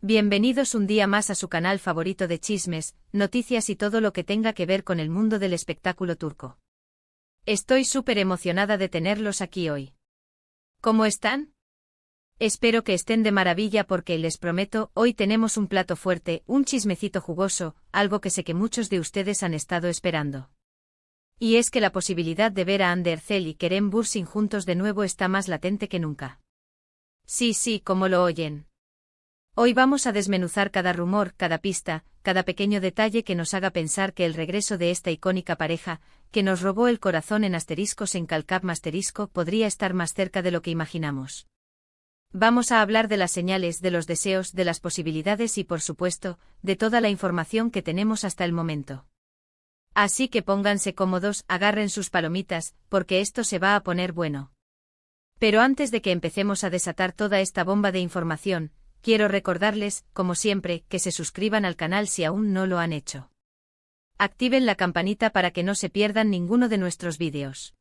Bienvenidos un día más a su canal favorito de chismes, noticias y todo lo que tenga que ver con el mundo del espectáculo turco. Estoy súper emocionada de tenerlos aquí hoy. ¿Cómo están? Espero que estén de maravilla porque les prometo, hoy tenemos un plato fuerte, un chismecito jugoso, algo que sé que muchos de ustedes han estado esperando. Y es que la posibilidad de ver a Hande Erçel y Kerem Bürsin juntos de nuevo está más latente que nunca. Sí, como lo oyen. Hoy vamos a desmenuzar cada rumor, cada pista, cada pequeño detalle que nos haga pensar que el regreso de esta icónica pareja, que nos robó el corazón en asteriscos en Calcap asterisco, podría estar más cerca de lo que imaginamos. Vamos a hablar de las señales, de los deseos, de las posibilidades y, por supuesto, de toda la información que tenemos hasta el momento. Así que pónganse cómodos, agarren sus palomitas, porque esto se va a poner bueno. Pero antes de que empecemos a desatar toda esta bomba de información, quiero recordarles, como siempre, que se suscriban al canal si aún no lo han hecho. Activen la campanita para que no se pierdan ninguno de nuestros vídeos.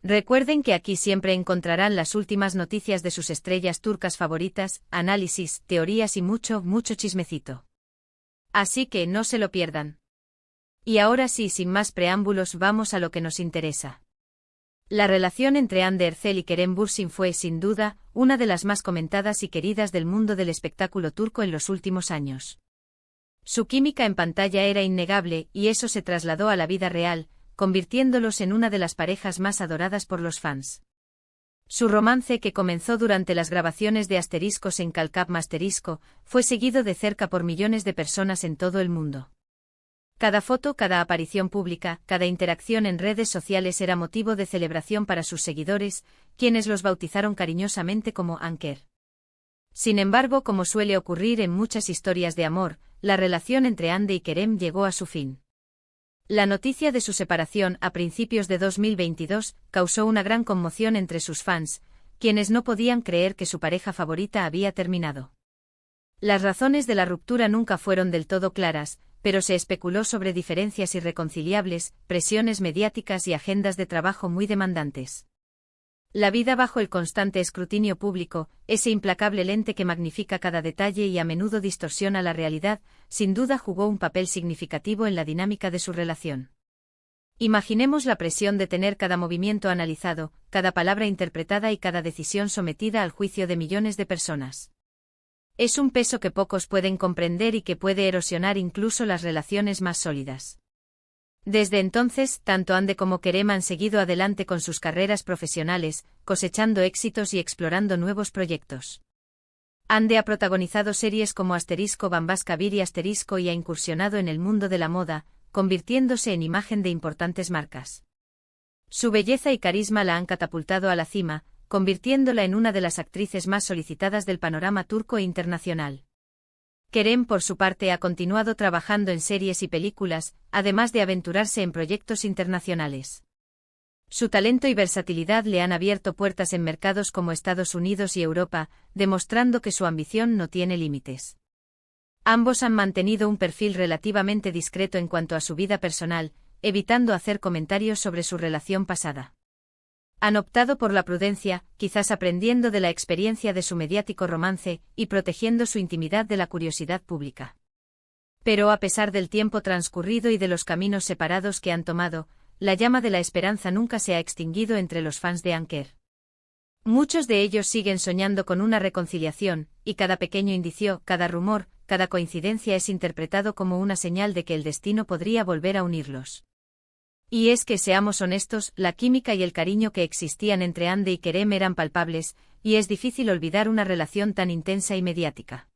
Recuerden que aquí siempre encontrarán las últimas noticias de sus estrellas turcas favoritas, análisis, teorías y mucho chismecito. Así que no se lo pierdan. Y ahora sí, sin más preámbulos, vamos a lo que nos interesa. La relación entre Hande Erçel y Kerem Bürsin fue, sin duda, una de las más comentadas y queridas del mundo del espectáculo turco en los últimos años. Su química en pantalla era innegable y eso se trasladó a la vida real, convirtiéndolos en una de las parejas más adoradas por los fans. Su romance, que comenzó durante las grabaciones de Asteriscos en Calcap asterisco, fue seguido de cerca por millones de personas en todo el mundo. Cada foto, cada aparición pública, cada interacción en redes sociales era motivo de celebración para sus seguidores, quienes los bautizaron cariñosamente como Anker. Sin embargo, como suele ocurrir en muchas historias de amor, la relación entre Hande y Kerem llegó a su fin. La noticia de su separación a principios de 2022 causó una gran conmoción entre sus fans, quienes no podían creer que su pareja favorita había terminado. Las razones de la ruptura nunca fueron del todo claras, pero se especuló sobre diferencias irreconciliables, presiones mediáticas y agendas de trabajo muy demandantes. La vida bajo el constante escrutinio público, ese implacable lente que magnifica cada detalle y a menudo distorsiona la realidad, sin duda jugó un papel significativo en la dinámica de su relación. Imaginemos la presión de tener cada movimiento analizado, cada palabra interpretada y cada decisión sometida al juicio de millones de personas. Es un peso que pocos pueden comprender y que puede erosionar incluso las relaciones más sólidas. Desde entonces, tanto Hande como Kerem han seguido adelante con sus carreras profesionales, cosechando éxitos y explorando nuevos proyectos. Hande ha protagonizado series como Asterisco Bambaşka bir y Asterisco y ha incursionado en el mundo de la moda, convirtiéndose en imagen de importantes marcas. Su belleza y carisma la han catapultado a la cima, convirtiéndola en una de las actrices más solicitadas del panorama turco e internacional. Kerem, por su parte, ha continuado trabajando en series y películas, además de aventurarse en proyectos internacionales. Su talento y versatilidad le han abierto puertas en mercados como Estados Unidos y Europa, demostrando que su ambición no tiene límites. Ambos han mantenido un perfil relativamente discreto en cuanto a su vida personal, evitando hacer comentarios sobre su relación pasada. Han optado por la prudencia, quizás aprendiendo de la experiencia de su mediático romance, y protegiendo su intimidad de la curiosidad pública. Pero a pesar del tiempo transcurrido y de los caminos separados que han tomado, la llama de la esperanza nunca se ha extinguido entre los fans de Anker. Muchos de ellos siguen soñando con una reconciliación, y cada pequeño indicio, cada rumor, cada coincidencia es interpretado como una señal de que el destino podría volver a unirlos. Y es que, seamos honestos, la química y el cariño que existían entre Hande y Kerem eran palpables, y es difícil olvidar una relación tan intensa y mediática.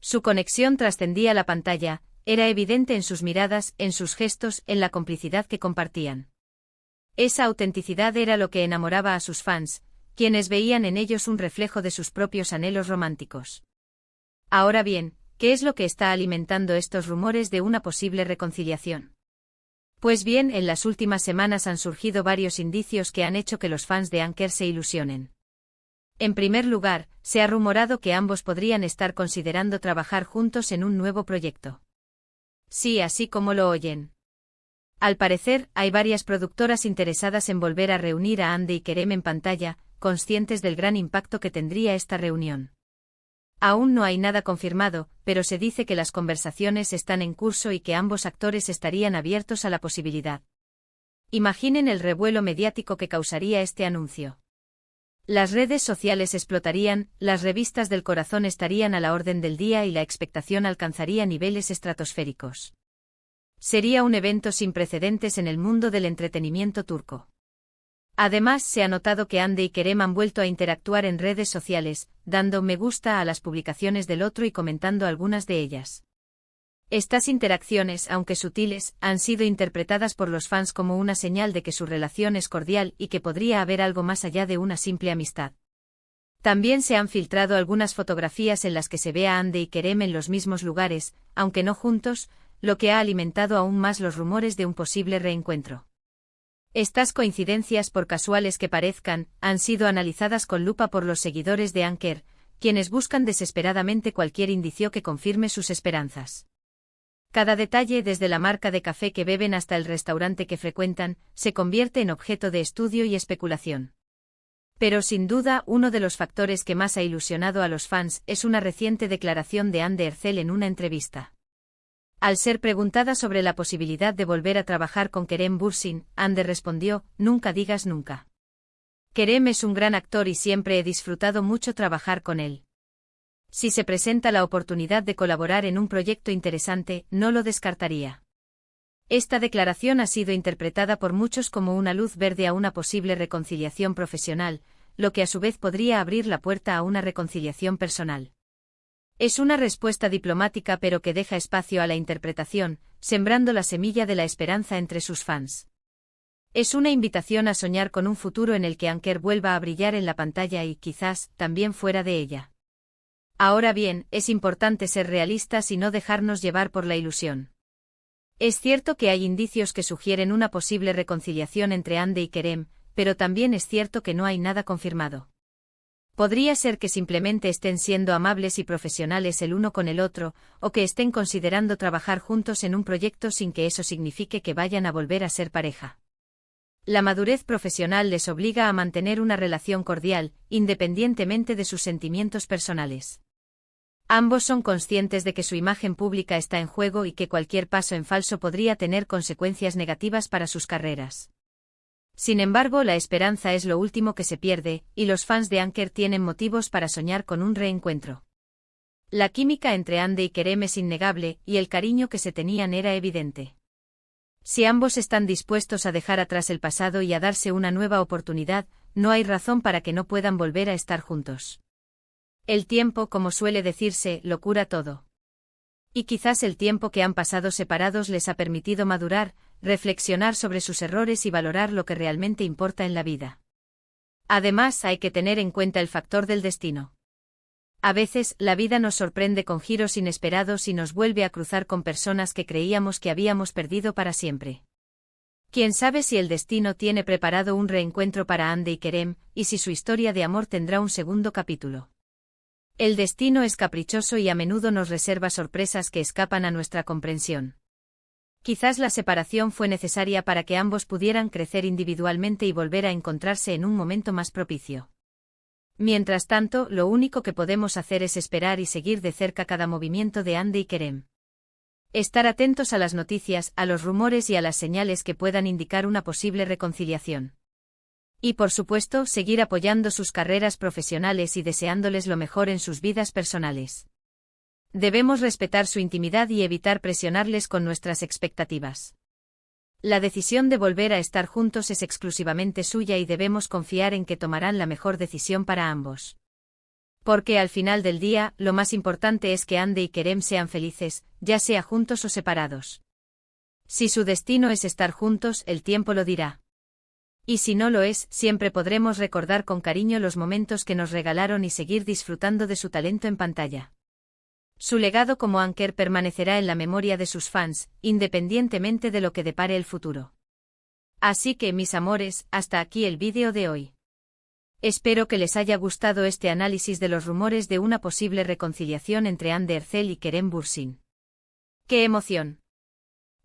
Su conexión trascendía la pantalla, era evidente en sus miradas, en sus gestos, en la complicidad que compartían. Esa autenticidad era lo que enamoraba a sus fans, quienes veían en ellos un reflejo de sus propios anhelos románticos. Ahora bien, ¿qué es lo que está alimentando estos rumores de una posible reconciliación? Pues bien, en las últimas semanas han surgido varios indicios que han hecho que los fans de Anker se ilusionen. En primer lugar, se ha rumorado que ambos podrían estar considerando trabajar juntos en un nuevo proyecto. Sí, así como lo oyen. Al parecer, hay varias productoras interesadas en volver a reunir a Hande y Kerem en pantalla, conscientes del gran impacto que tendría esta reunión. Aún no hay nada confirmado, pero se dice que las conversaciones están en curso y que ambos actores estarían abiertos a la posibilidad. Imaginen el revuelo mediático que causaría este anuncio. Las redes sociales explotarían, las revistas del corazón estarían a la orden del día y la expectación alcanzaría niveles estratosféricos. Sería un evento sin precedentes en el mundo del entretenimiento turco. Además, se ha notado que Hande y Kerem han vuelto a interactuar en redes sociales, dando me gusta a las publicaciones del otro y comentando algunas de ellas. Estas interacciones, aunque sutiles, han sido interpretadas por los fans como una señal de que su relación es cordial y que podría haber algo más allá de una simple amistad. También se han filtrado algunas fotografías en las que se ve a Hande y Kerem en los mismos lugares, aunque no juntos, lo que ha alimentado aún más los rumores de un posible reencuentro. Estas coincidencias, por casuales que parezcan, han sido analizadas con lupa por los seguidores de Anker, quienes buscan desesperadamente cualquier indicio que confirme sus esperanzas. Cada detalle, desde la marca de café que beben hasta el restaurante que frecuentan, se convierte en objeto de estudio y especulación. Pero sin duda, uno de los factores que más ha ilusionado a los fans es una reciente declaración de Hande Erçel en una entrevista. Al ser preguntada sobre la posibilidad de volver a trabajar con Kerem Bürsin, Hande respondió: "Nunca digas nunca. Kerem es un gran actor y siempre he disfrutado mucho trabajar con él. Si se presenta la oportunidad de colaborar en un proyecto interesante, no lo descartaría". Esta declaración ha sido interpretada por muchos como una luz verde a una posible reconciliación profesional, lo que a su vez podría abrir la puerta a una reconciliación personal. Es una respuesta diplomática pero que deja espacio a la interpretación, sembrando la semilla de la esperanza entre sus fans. Es una invitación a soñar con un futuro en el que Anker vuelva a brillar en la pantalla y, quizás, también fuera de ella. Ahora bien, es importante ser realistas y no dejarnos llevar por la ilusión. Es cierto que hay indicios que sugieren una posible reconciliación entre Hande y Kerem, pero también es cierto que no hay nada confirmado. Podría ser que simplemente estén siendo amables y profesionales el uno con el otro, o que estén considerando trabajar juntos en un proyecto sin que eso signifique que vayan a volver a ser pareja. La madurez profesional les obliga a mantener una relación cordial, independientemente de sus sentimientos personales. Ambos son conscientes de que su imagen pública está en juego y que cualquier paso en falso podría tener consecuencias negativas para sus carreras. Sin embargo, la esperanza es lo último que se pierde, y los fans de Anker tienen motivos para soñar con un reencuentro. La química entre Hande y Kerem es innegable, y el cariño que se tenían era evidente. Si ambos están dispuestos a dejar atrás el pasado y a darse una nueva oportunidad, no hay razón para que no puedan volver a estar juntos. El tiempo, como suele decirse, lo cura todo. Y quizás el tiempo que han pasado separados les ha permitido madurar, reflexionar sobre sus errores y valorar lo que realmente importa en la vida. Además, hay que tener en cuenta el factor del destino. A veces, la vida nos sorprende con giros inesperados y nos vuelve a cruzar con personas que creíamos que habíamos perdido para siempre. Quién sabe si el destino tiene preparado un reencuentro para Hande y Kerem, y si su historia de amor tendrá un segundo capítulo. El destino es caprichoso y a menudo nos reserva sorpresas que escapan a nuestra comprensión. Quizás la separación fue necesaria para que ambos pudieran crecer individualmente y volver a encontrarse en un momento más propicio. Mientras tanto, lo único que podemos hacer es esperar y seguir de cerca cada movimiento de Hande y Kerem. Estar atentos a las noticias, a los rumores y a las señales que puedan indicar una posible reconciliación. Y por supuesto, seguir apoyando sus carreras profesionales y deseándoles lo mejor en sus vidas personales. Debemos respetar su intimidad y evitar presionarles con nuestras expectativas. La decisión de volver a estar juntos es exclusivamente suya y debemos confiar en que tomarán la mejor decisión para ambos. Porque al final del día, lo más importante es que Hande y Kerem sean felices, ya sea juntos o separados. Si su destino es estar juntos, el tiempo lo dirá. Y si no lo es, siempre podremos recordar con cariño los momentos que nos regalaron y seguir disfrutando de su talento en pantalla. Su legado como Anker permanecerá en la memoria de sus fans, independientemente de lo que depare el futuro. Así que, mis amores, hasta aquí el vídeo de hoy. Espero que les haya gustado este análisis de los rumores de una posible reconciliación entre Hande Erçel y Kerem Bürsin. ¡Qué emoción!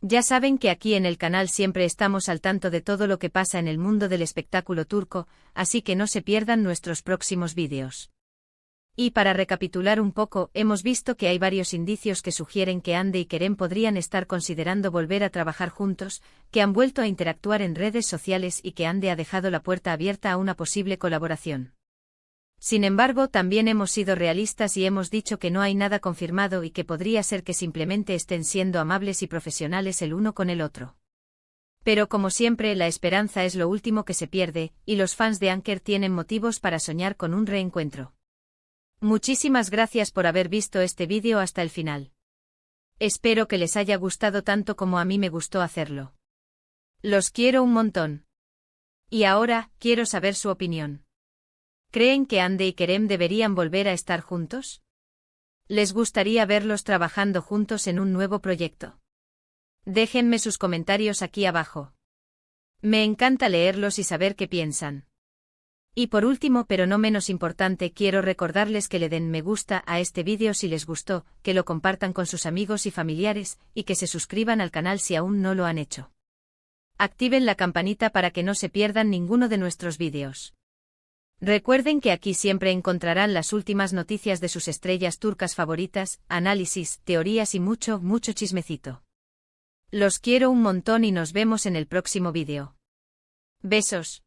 Ya saben que aquí en el canal siempre estamos al tanto de todo lo que pasa en el mundo del espectáculo turco, así que no se pierdan nuestros próximos vídeos. Y para recapitular un poco, hemos visto que hay varios indicios que sugieren que Hande y Kerem podrían estar considerando volver a trabajar juntos, que han vuelto a interactuar en redes sociales y que Hande ha dejado la puerta abierta a una posible colaboración. Sin embargo, también hemos sido realistas y hemos dicho que no hay nada confirmado y que podría ser que simplemente estén siendo amables y profesionales el uno con el otro. Pero como siempre, la esperanza es lo último que se pierde, y los fans de Anker tienen motivos para soñar con un reencuentro. Muchísimas gracias por haber visto este vídeo hasta el final. Espero que les haya gustado tanto como a mí me gustó hacerlo. Los quiero un montón. Y ahora, quiero saber su opinión. ¿Creen que Hande y Kerem deberían volver a estar juntos? ¿Les gustaría verlos trabajando juntos en un nuevo proyecto? Déjenme sus comentarios aquí abajo. Me encanta leerlos y saber qué piensan. Y por último, pero no menos importante, quiero recordarles que le den me gusta a este vídeo si les gustó, que lo compartan con sus amigos y familiares, y que se suscriban al canal si aún no lo han hecho. Activen la campanita para que no se pierdan ninguno de nuestros vídeos. Recuerden que aquí siempre encontrarán las últimas noticias de sus estrellas turcas favoritas, análisis, teorías y mucho, mucho chismecito. Los quiero un montón y nos vemos en el próximo vídeo. Besos.